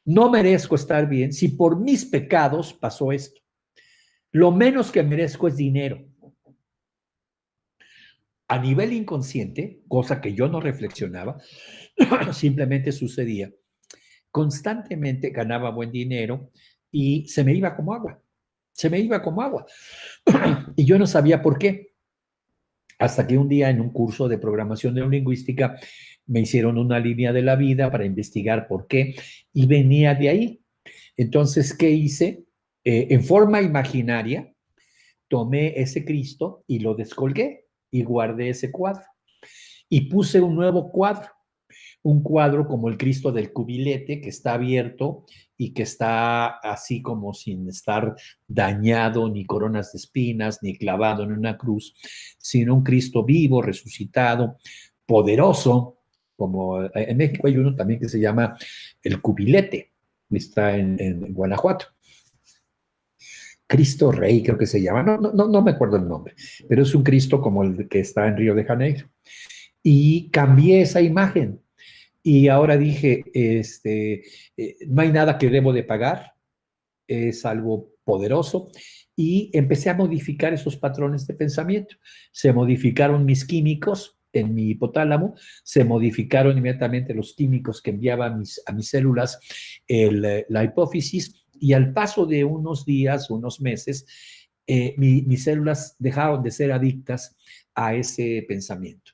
no merezco estar bien si por mis pecados pasó esto. Lo menos que merezco es dinero. A nivel inconsciente, cosa que yo no reflexionaba, simplemente sucedía. Constantemente ganaba buen dinero y se me iba como agua. Se me iba como agua. Y yo no sabía por qué. Hasta que un día en un curso de programación neurolingüística me hicieron una línea de la vida para investigar por qué y venía de ahí. Entonces, ¿qué hice? En forma imaginaria, tomé ese Cristo y lo descolgué y guardé ese cuadro. Y puse un nuevo cuadro, un cuadro como el Cristo del cubilete, que está abierto y que está así como sin estar dañado, ni coronas de espinas, ni clavado en una cruz, sino un Cristo vivo, resucitado, poderoso, como en México hay uno también que se llama el cubilete, está en Guanajuato. Cristo Rey, creo que se llama, no me acuerdo el nombre, pero es un Cristo como el que está en Río de Janeiro. Y cambié esa imagen. Y ahora dije, no hay nada que debo de pagar, es algo poderoso. Y empecé a modificar esos patrones de pensamiento. Se modificaron mis químicos en mi hipotálamo, se modificaron inmediatamente los químicos que enviaba a mis células la hipófisis, y al paso de unos días, unos meses, mis células dejaron de ser adictas a ese pensamiento.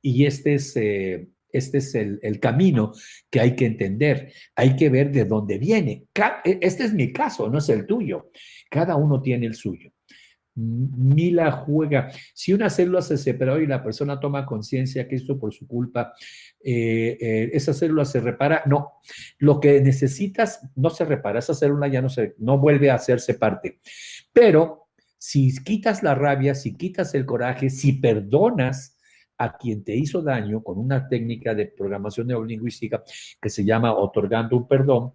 Y este es el camino que hay que entender. Hay que ver de dónde viene. Este es mi caso, no es el tuyo. Cada uno tiene el suyo. Mila juega. Si una célula se separó y la persona toma conciencia que esto por su culpa, esa célula se repara. No, lo que necesitas no se repara. Esa célula ya no vuelve a hacerse parte. Pero si quitas la rabia, si quitas el coraje, si perdonas a quien te hizo daño con una técnica de programación neurolingüística que se llama otorgando un perdón,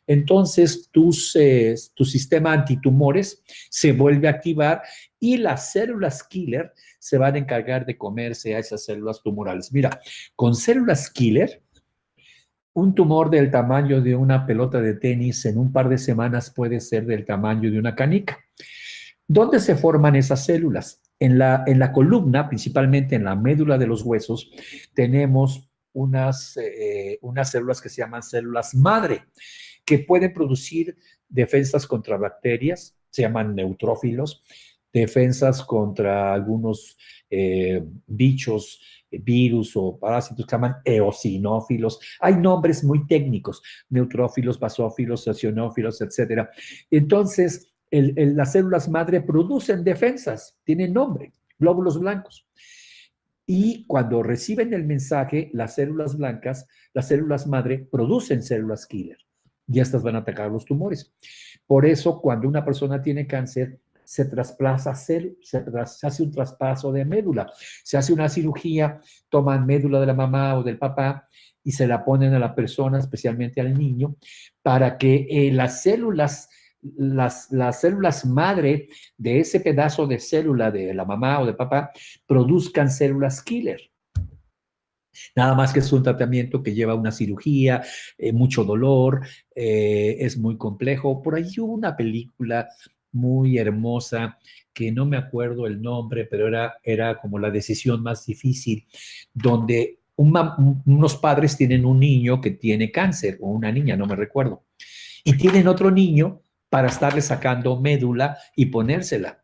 entonces tu sistema antitumores se vuelve a activar y las células killer se van a encargar de comerse a esas células tumorales. Mira, con células killer, un tumor del tamaño de una pelota de tenis en un par de semanas puede ser del tamaño de una canica. ¿Dónde se forman esas células? En la columna, principalmente en la médula de los huesos, tenemos unas células que se llaman células madre, que pueden producir defensas contra bacterias, se llaman neutrófilos, defensas contra algunos bichos, virus o parásitos que se llaman eosinófilos. Hay nombres muy técnicos, neutrófilos, basófilos, eosinófilos, etc. Entonces, las células madre producen defensas, tienen nombre, glóbulos blancos. Y cuando reciben el mensaje, las células blancas, las células madre, producen células killer. Y estas van a atacar los tumores. Por eso, cuando una persona tiene cáncer, se hace un traspaso de médula. Se hace una cirugía, toman médula de la mamá o del papá y se la ponen a la persona, especialmente al niño, para que las células madre de ese pedazo de célula de la mamá o del papá produzcan células killer. Nada más que es un tratamiento que lleva una cirugía, mucho dolor, es muy complejo. Por ahí hubo una película muy hermosa que no me acuerdo el nombre, pero era como la decisión más difícil, donde unos padres tienen un niño que tiene cáncer, o una niña, no me recuerdo, y tienen otro niño para estarle sacando médula y ponérsela.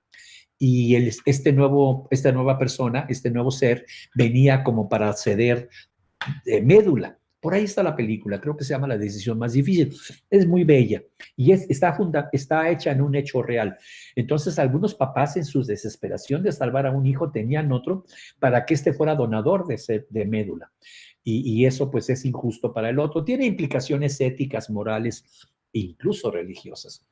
Y esta nueva persona, este nuevo ser, venía como para ceder médula. Por ahí está la película, creo que se llama La decisión más difícil. Es muy bella y está hecha en un hecho real. Entonces, algunos papás en su desesperación de salvar a un hijo tenían otro para que éste fuera donador de médula. Y eso pues es injusto para el otro. Tiene implicaciones éticas, morales, incluso religiosas.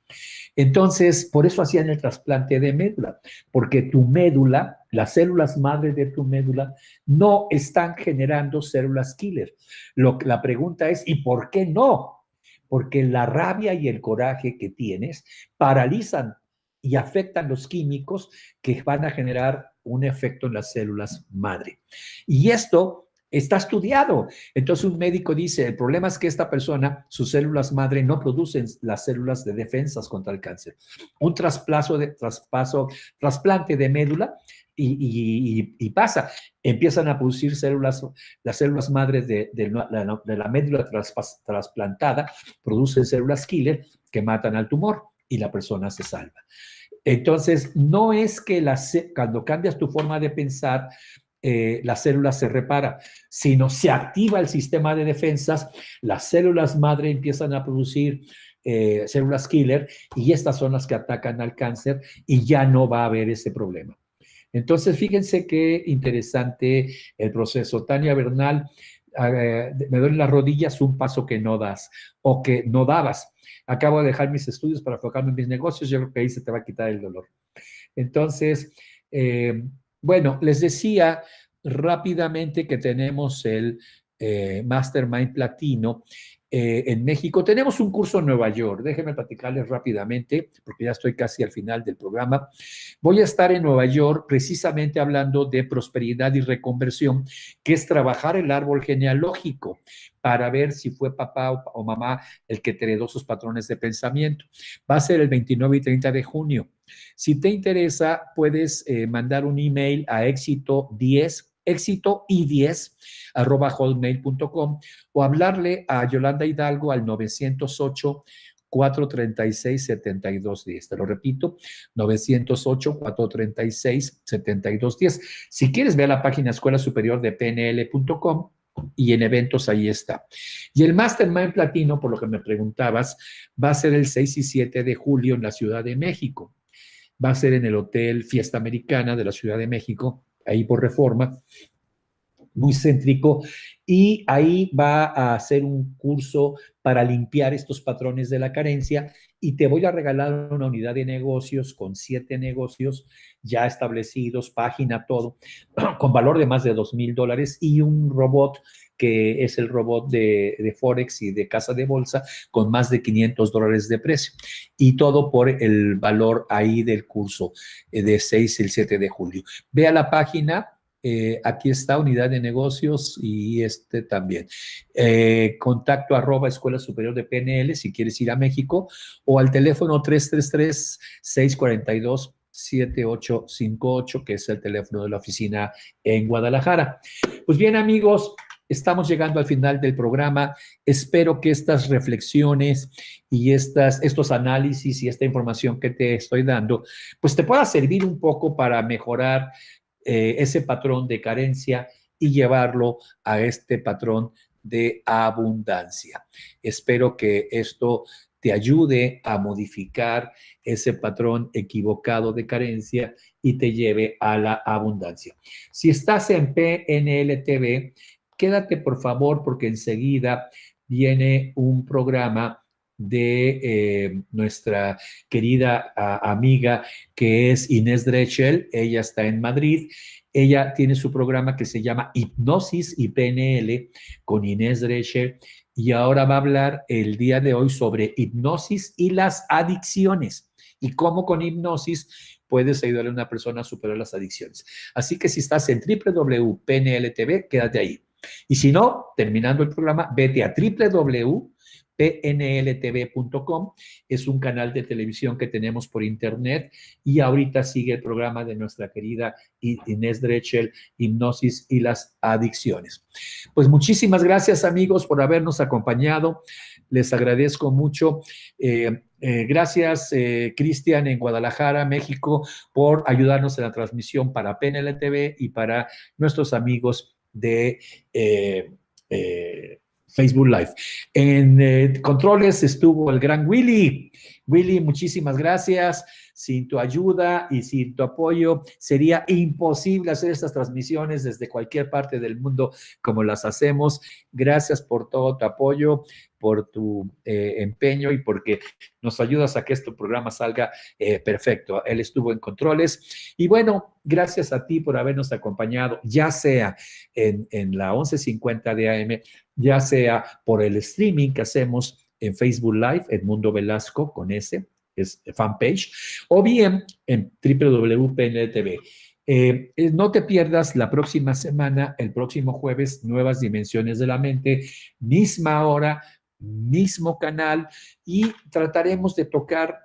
Entonces, por eso hacían el trasplante de médula, porque tu médula, las células madre de tu médula, no están generando células killer. La pregunta es, ¿y por qué no? Porque la rabia y el coraje que tienes paralizan y afectan los químicos que van a generar un efecto en las células madre. Y esto Está estudiado. Entonces un médico dice, el problema es que esta persona, sus células madre no producen las células de defensas contra el cáncer. Un trasplante de médula y pasa. Empiezan a producir células, las células madres de la médula trasplantada, producen células killer que matan al tumor y la persona se salva. Entonces, no es que cuando cambias tu forma de pensar, la célula se repara, sino se activa el sistema de defensas, las células madre empiezan a producir células killer y estas son las que atacan al cáncer y ya no va a haber ese problema. Entonces, fíjense qué interesante el proceso. Tania Bernal, me duelen las rodillas, un paso que no das o que no dabas. Acabo de dejar mis estudios para enfocarme en mis negocios, yo creo que ahí se te va a quitar el dolor. Entonces, bueno, les decía rápidamente que tenemos el Mastermind Platino en México. Tenemos un curso en Nueva York. Déjenme platicarles rápidamente, porque ya estoy casi al final del programa. Voy a estar en Nueva York precisamente hablando de prosperidad y reconversión, que es trabajar el árbol genealógico para ver si fue papá o mamá el que te heredó sus patrones de pensamiento. Va a ser el 29 y 30 de junio. Si te interesa, puedes mandar un email a éxito10@hotmail.com o hablarle a Yolanda Hidalgo al 908-436-7210. Te lo repito, 908-436-7210. Si quieres, ve a la página Escuela Superior de PNL.com y en eventos ahí está. Y el Mastermind Platino, por lo que me preguntabas, va a ser el 6 y 7 de julio en la Ciudad de México. Va a ser en el Hotel Fiesta Americana de la Ciudad de México, ahí por Reforma, muy céntrico, y ahí va a hacer un curso para limpiar estos patrones de la carencia y te voy a regalar una unidad de negocios con 7 negocios ya establecidos, página, todo, con valor de más de $2,000 y un robot que es el robot de Forex y de casa de bolsa con más de $500 de precio y todo por el valor ahí del curso de 6 y el 7 de julio. Ve a la página. Aquí está unidad de negocios y este también. Contacto @ Escuela Superior de PNL si quieres ir a México o al teléfono 333-642-7858, que es el teléfono de la oficina en Guadalajara. Pues bien, amigos, estamos llegando al final del programa. Espero que estas reflexiones y estos análisis y esta información que te estoy dando, pues te pueda servir un poco para mejorar ese patrón de carencia y llevarlo a este patrón de abundancia. Espero que esto te ayude a modificar ese patrón equivocado de carencia y te lleve a la abundancia. Si estás en PNL TV, quédate por favor porque enseguida viene un programa de nuestra querida amiga que es Inés Drechel. Ella está en Madrid. Ella tiene su programa que se llama Hipnosis y PNL con Inés Drechel y ahora va a hablar el día de hoy sobre hipnosis y las adicciones y cómo con hipnosis puedes ayudar a una persona a superar las adicciones. Así que si estás en www.pnltv, quédate ahí. Y si no, terminando el programa, vete a www.pnltv.com. Es un canal de televisión que tenemos por internet y ahorita sigue el programa de nuestra querida Inés Drechel, Hipnosis y las adicciones. Pues muchísimas gracias, amigos, por habernos acompañado. Les agradezco mucho. Gracias, Cristian, en Guadalajara, México, por ayudarnos en la transmisión para PNL TV y para nuestros amigos de Facebook Live. En controles estuvo el gran Willy. Willy, muchísimas gracias. Sin tu ayuda y sin tu apoyo sería imposible hacer estas transmisiones desde cualquier parte del mundo como las hacemos. Gracias por todo tu apoyo, por tu empeño y porque nos ayudas a que este programa salga perfecto. Él estuvo en controles. Y bueno, gracias a ti por habernos acompañado, ya sea en la 11:50 de AM, ya sea por el streaming que hacemos en Facebook Live, Edmundo Velasco, con ese, es fanpage, o bien en www.pnltv. No te pierdas la próxima semana, el próximo jueves, Nuevas Dimensiones de la Mente, misma hora, mismo canal, y trataremos de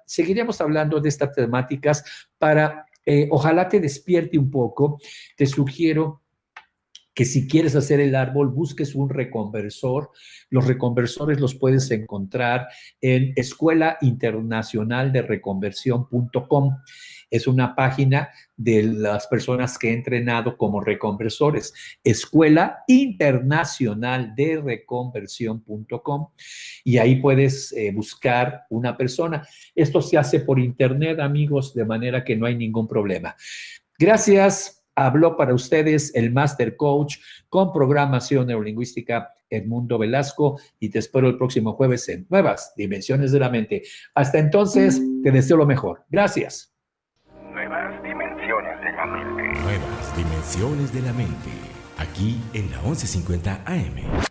seguiremos hablando de estas temáticas para, ojalá te despierte un poco. Te sugiero que si quieres hacer el árbol, busques un reconversor. Los reconversores los puedes encontrar en escuelainternacionaldereconversión.com. Es una página de las personas que he entrenado como reconversores. Escuela Internacional de Reconversión.com. Y ahí puedes buscar una persona. Esto se hace por internet, amigos, de manera que no hay ningún problema. Gracias. Habló para ustedes el Master Coach con programación neurolingüística Edmundo Velasco, y te espero el próximo jueves en Nuevas Dimensiones de la Mente. Hasta entonces, te deseo lo mejor. Gracias. Nuevas Dimensiones de la Mente. Nuevas Dimensiones de la Mente. Aquí en la 1150 AM.